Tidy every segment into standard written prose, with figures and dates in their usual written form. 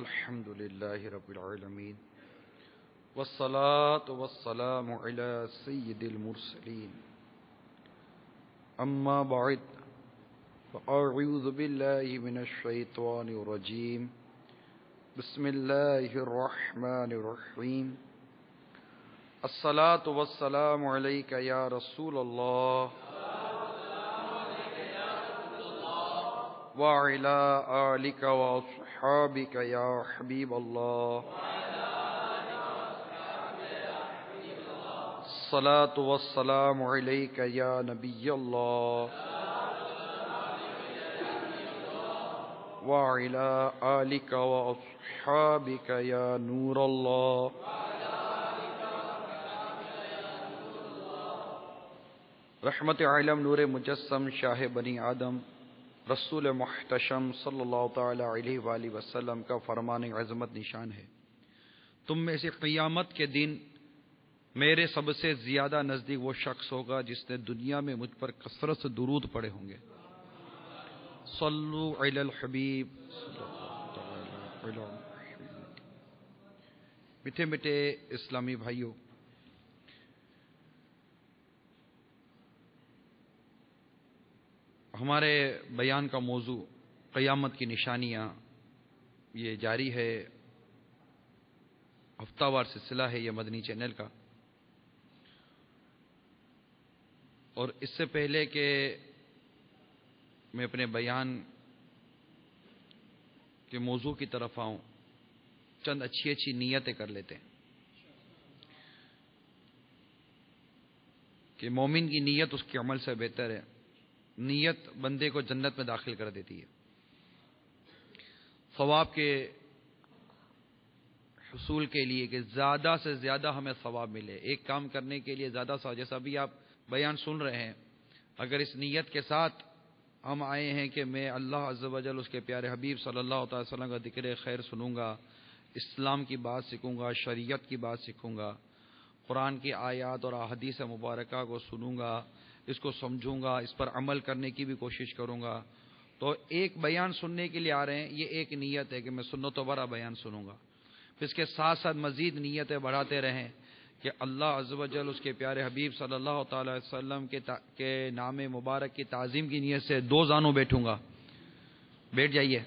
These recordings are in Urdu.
الحمد لله رب العالمين والصلاة والسلام على سيد المرسلين أما بعد فأعوذ بالله من الشيطان الرجيم بسم الله الرحمن الرحيم الصلاة والسلام عليك يا رسول الله وعلى آلك وأصحابك يا حبيب الله الصلاة والسلام عليك يا نبي الله وعلى آلك وأصحابك يا نور الله رحمت عالم نور مجسم شاہ بنی آدم رسول محتشم صلی اللہ تعالی علیہ وآلہ وسلم کا فرمان عظمت نشان ہے، تم میں سے قیامت کے دن میرے سب سے زیادہ نزدیک وہ شخص ہوگا جس نے دنیا میں مجھ پر کثرت سے درود پڑھے ہوں گے۔ صلو علی الحبیب صلی اللہ تعالی علی الحبیب۔ میٹھے میٹھے اسلامی بھائیوں، ہمارے بیان کا موضوع قیامت کی نشانیاں، یہ جاری ہے، ہفتہ وار سلسلہ ہے یہ مدنی چینل کا۔ اور اس سے پہلے کہ میں اپنے بیان کے موضوع کی طرف آؤں، چند اچھی نیتیں کر لیتے ہیں کہ مومن کی نیت اس کے عمل سے بہتر ہے۔ نیت بندے کو جنت میں داخل کر دیتی ہے۔ ثواب کے حصول کے لیے کہ زیادہ سے زیادہ ہمیں ثواب ملے، ایک کام کرنے کے لیے زیادہ ثواب، جیسا ابھی آپ بیان سن رہے ہیں، اگر اس نیت کے ساتھ ہم آئے ہیں کہ میں اللہ عز و جل اس کے پیارے حبیب صلی اللہ تعالی وسلم کا ذکر خیر سنوں گا، اسلام کی بات سیکھوں گا، شریعت کی بات سیکھوں گا، قرآن کی آیات اور احادیث مبارکہ کو سنوں گا، اس کو سمجھوں گا، اس پر عمل کرنے کی بھی کوشش کروں گا، تو ایک بیان سننے کے لیے آ رہے ہیں، یہ ایک نیت ہے کہ میں سنت و برا بیان سنوں گا۔ پھر اس کے ساتھ ساتھ مزید نیتیں بڑھاتے رہیں کہ اللہ عز و جل اس کے پیارے حبیب صلی اللہ تعالی وسلم کے نام مبارک کی تعظیم کی نیت سے 2 زانوں بیٹھوں گا۔ بیٹھ جائیے،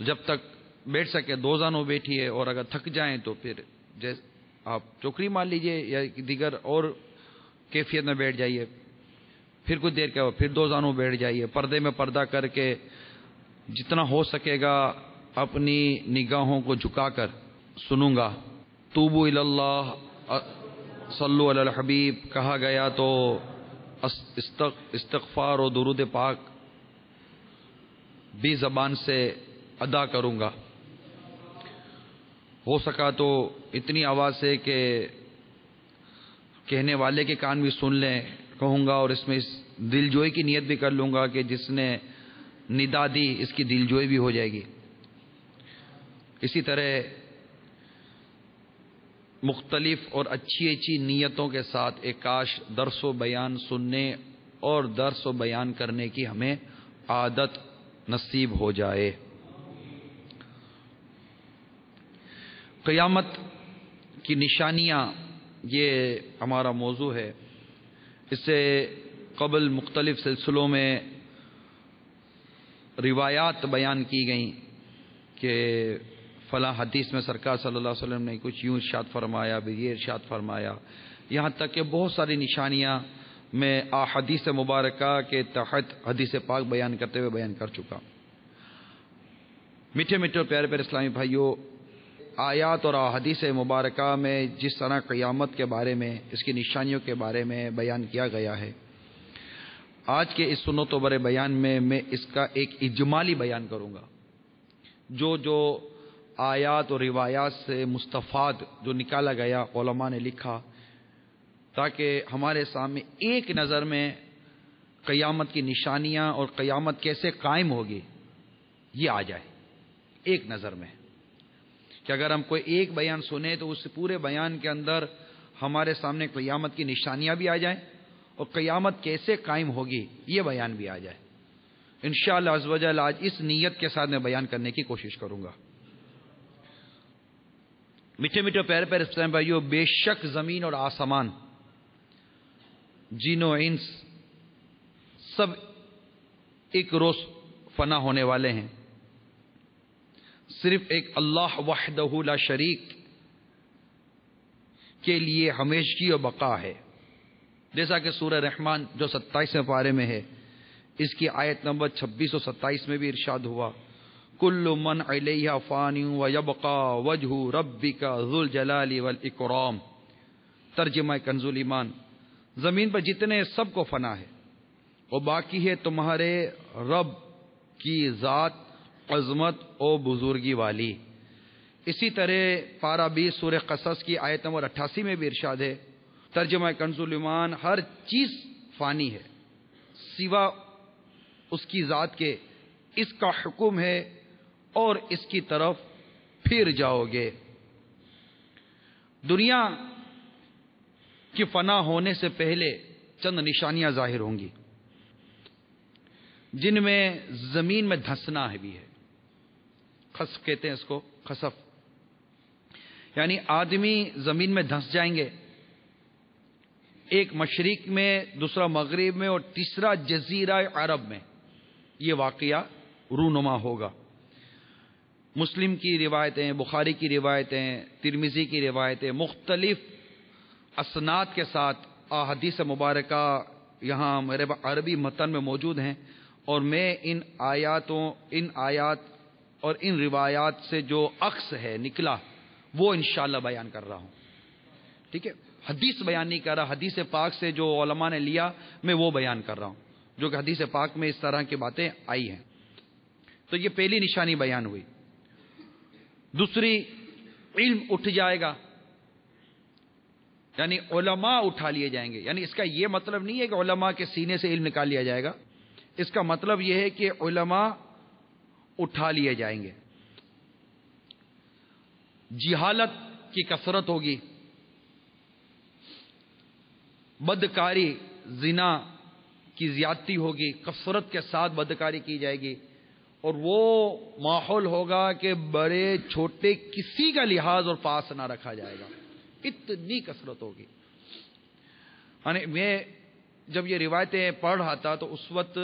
جب تک بیٹھ سکے 2 زانوں بیٹھیے، اور اگر تھک جائیں تو پھر آپ چوکری مار لیجئے یا دیگر اور کیفیت میں بیٹھ جائیے، پھر کچھ دیر کے بعد پھر 2 زانوں بیٹھ جائیے، پردے میں پردہ کر کے جتنا ہو سکے گا اپنی نگاہوں کو جھکا کر سنوں گا۔ توبو الی اللہ، صلو علی الحبیب کہا گیا تو استغفار و درود پاک بھی زبان سے ادا کروں گا، ہو سکا تو اتنی آواز سے کہ کہنے والے کے کان بھی سن لیں کہوں گا، اور اس میں دل جوئی کی نیت بھی کر لوں گا کہ جس نے ندا دی اس کی دل جوئی بھی ہو جائے گی۔ اسی طرح مختلف اور اچھی نیتوں کے ساتھ ایک کاش درس و بیان سننے اور درس و بیان کرنے کی ہمیں عادت نصیب ہو جائے۔ قیامت کی نشانیاں یہ ہمارا موضوع ہے۔ اس سے قبل مختلف سلسلوں میں روایات بیان کی گئیں کہ فلاں حدیث میں سرکار صلی اللہ علیہ وسلم نے کچھ یوں ارشاد فرمایا، بھی یہ ارشاد فرمایا، یہاں تک کہ بہت ساری نشانیاں میں احادیث مبارکہ کے تحت حدیث پاک بیان کرتے ہوئے بیان کر چکا۔ میٹھے میٹھے اور پیارے پیارے اسلامی بھائیوں، آیات اور احادیث مبارکہ میں جس طرح قیامت کے بارے میں، اس کی نشانیوں کے بارے میں بیان کیا گیا ہے، آج کے اس سنت و برے بیان میں اس کا ایک اجمالی بیان کروں گا۔ جو آیات اور روایات سے مستفاد جو نکالا گیا علماء نے لکھا، تاکہ ہمارے سامنے ایک نظر میں قیامت کی نشانیاں اور قیامت کیسے قائم ہوگی یہ آ جائے ایک نظر میں، کہ اگر ہم کوئی ایک بیان سنیں تو اس پورے بیان کے اندر ہمارے سامنے قیامت کی نشانیاں بھی آ جائیں اور قیامت کیسے قائم ہوگی یہ بیان بھی آ جائے۔ انشاءاللہ عز و جل آج اس نیت کے ساتھ میں بیان کرنے کی کوشش کروں گا۔ میٹھے میٹھے پیارے پیارے اسلام بھائیوں، بے شک زمین اور آسمان، جن و انس سب ایک روز فنا ہونے والے ہیں، صرف ایک اللہ وحدہ لا شریک کے لیے ہمیشگی و بقا ہے۔ جیسا کہ سورہ رحمان جو 27ویں پارے میں ہے، اس کی آیت نمبر 26 اور 27 میں بھی ارشاد ہوا، کل من علیہا فان ویبقى وجہ ربک ذو الجلال والاکرام۔ ترجمہ کنز ایمان، زمین پر جتنے سب کو فنا ہے اور باقی ہے تمہارے رب کی ذات عظمت اور بزرگی والی۔ اسی طرح پارہ 20 سورہ قصص کی آیت نمبر 88 میں بھی ارشاد ہے، ترجمہ کنز ایمان، ہر چیز فانی ہے سوا اس کی ذات کے، اس کا حکم ہے اور اس کی طرف پھر جاؤ گے۔ دنیا کی فنا ہونے سے پہلے چند نشانیاں ظاہر ہوں گی، جن میں زمین میں دھنسنا ہے بھی ہے۔ خسف کہتے ہیں اس کو، خسف یعنی آدمی زمین میں دھنس جائیں گے، ایک مشرق میں، دوسرا مغرب میں اور تیسرا جزیرہ عرب میں یہ واقعہ رونما ہوگا۔ مسلم کی روایتیں، بخاری کی روایتیں، ترمذی کی روایتیں مختلف اسناد کے ساتھ احادیث مبارکہ یہاں میرے عربی متن میں موجود ہیں، اور میں ان آیات اور ان روایات سے جو عکس ہے نکلا وہ انشاءاللہ بیان کر رہا ہوں۔ ٹھیک ہے، حدیث بیان نہیں کر رہا، حدیث پاک سے جو علماء نے لیا میں وہ بیان کر رہا ہوں، جو کہ حدیث پاک میں اس طرح کی باتیں آئی ہیں۔ تو یہ پہلی نشانی بیان ہوئی۔ دوسری، علم اٹھ جائے گا، یعنی علماء اٹھا لیے جائیں گے۔ یعنی اس کا یہ مطلب نہیں ہے کہ علماء کے سینے سے علم نکال لیا جائے گا، اس کا مطلب یہ ہے کہ علماء اٹھا لیے جائیں گے۔ جہالت کی کثرت ہوگی، بدکاری زنا کی زیادتی ہوگی، کثرت کے ساتھ بدکاری کی جائے گی، اور وہ ماحول ہوگا کہ بڑے چھوٹے کسی کا لحاظ اور پاس نہ رکھا جائے گا، اتنی کثرت ہوگی۔ یعنی میں جب یہ روایتیں پڑھ رہا تھا تو اس وقت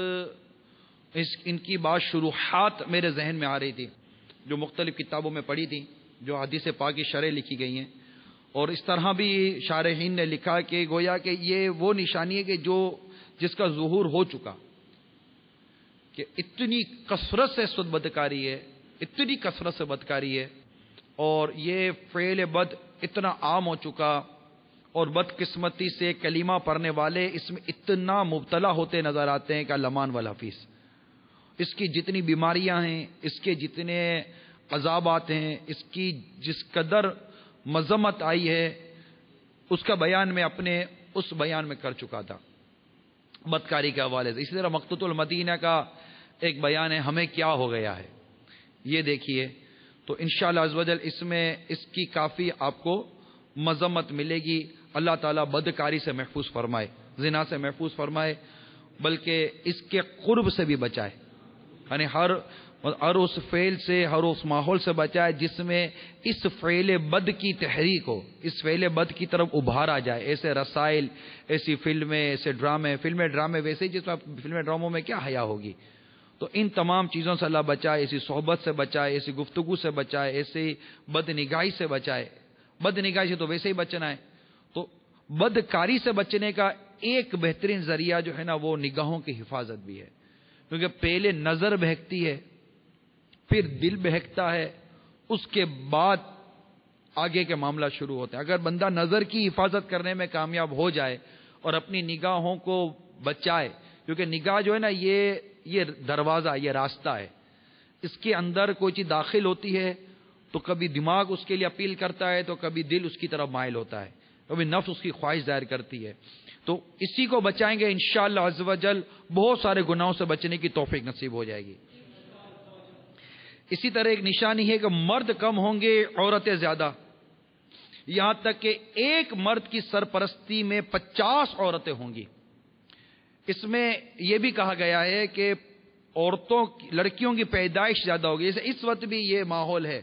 ان کی بات شروحات میرے ذہن میں آ رہی تھی، جو مختلف کتابوں میں پڑھی تھی، جو حدیث پاک کی شرح لکھی گئی ہیں، اور اس طرح بھی شارحین نے لکھا کہ گویا کہ یہ وہ نشانی ہے کہ جس کا ظہور ہو چکا، کہ اتنی کثرت سے اس وقت بدکاری ہے، اتنی کثرت سے بدکاری ہے، اور یہ فعل بد اتنا عام ہو چکا، اور بدقسمتی سے کلمہ پڑھنے والے اس میں اتنا مبتلا ہوتے نظر آتے ہیں کہ لمان والحفیظ۔ اس کی جتنی بیماریاں ہیں، اس کے جتنے عذابات ہیں، اس کی جس قدر مذمت آئی ہے، اس کا بیان میں اپنے اس بیان میں کر چکا تھا بدکاری کے حوالے سے۔ اسی طرح مقتوط المدینہ کا ایک بیان ہے، ہمیں کیا ہو گیا ہے، یہ دیکھیے۔ تو انشاءاللہ عز و جل اس میں اس کی کافی آپ کو مذمت ملے گی۔ اللہ تعالیٰ بدکاری سے محفوظ فرمائے، زنا سے محفوظ فرمائے، بلکہ اس کے قرب سے بھی بچائے، یعنی ہر اس فعل سے، ہر اس ماحول سے بچائے جس میں اس فعل بد کی تحریک ہو، اس فعل بد کی طرف ابھارا جائے۔ ایسے رسائل، ایسی فلمیں، ایسے ڈرامے، ڈرامے ویسے جس میں فلمیں ڈراموں میں کیا حیا ہوگی۔ تو ان تمام چیزوں سے اللہ بچائے، ایسی صحبت سے بچائے، ایسی گفتگو سے بچائے، ایسی بد نگاہی سے بچائے۔ بد نگاہی سے تو ویسے ہی بچنا ہے، تو بدکاری سے بچنے کا ایک بہترین ذریعہ جو ہے نا وہ نگاہوں کی حفاظت بھی ہے، کیونکہ پہلے نظر بہکتی ہے، پھر دل بہکتا ہے، اس کے بعد آگے کے معاملہ شروع ہوتے ہیں۔ اگر بندہ نظر کی حفاظت کرنے میں کامیاب ہو جائے اور اپنی نگاہوں کو بچائے، کیونکہ نگاہ جو ہے نا یہ دروازہ، یہ راستہ ہے، اس کے اندر کوئی چیز داخل ہوتی ہے تو کبھی دماغ اس کے لیے اپیل کرتا ہے، تو کبھی دل اس کی طرف مائل ہوتا ہے، کبھی نفس اس کی خواہش ظاہر کرتی ہے۔ تو اسی کو بچائیں گے انشاءاللہ عز و جل، بہت سارے گناہوں سے بچنے کی توفیق نصیب ہو جائے گی۔ اسی طرح ایک نشانی ہے کہ مرد کم ہوں گے، عورتیں زیادہ، یہاں تک کہ ایک مرد کی سرپرستی میں 50 عورتیں ہوں گی۔ اس میں یہ بھی کہا گیا ہے کہ لڑکیوں کی پیدائش زیادہ ہوگی، جیسے اس وقت بھی یہ ماحول ہے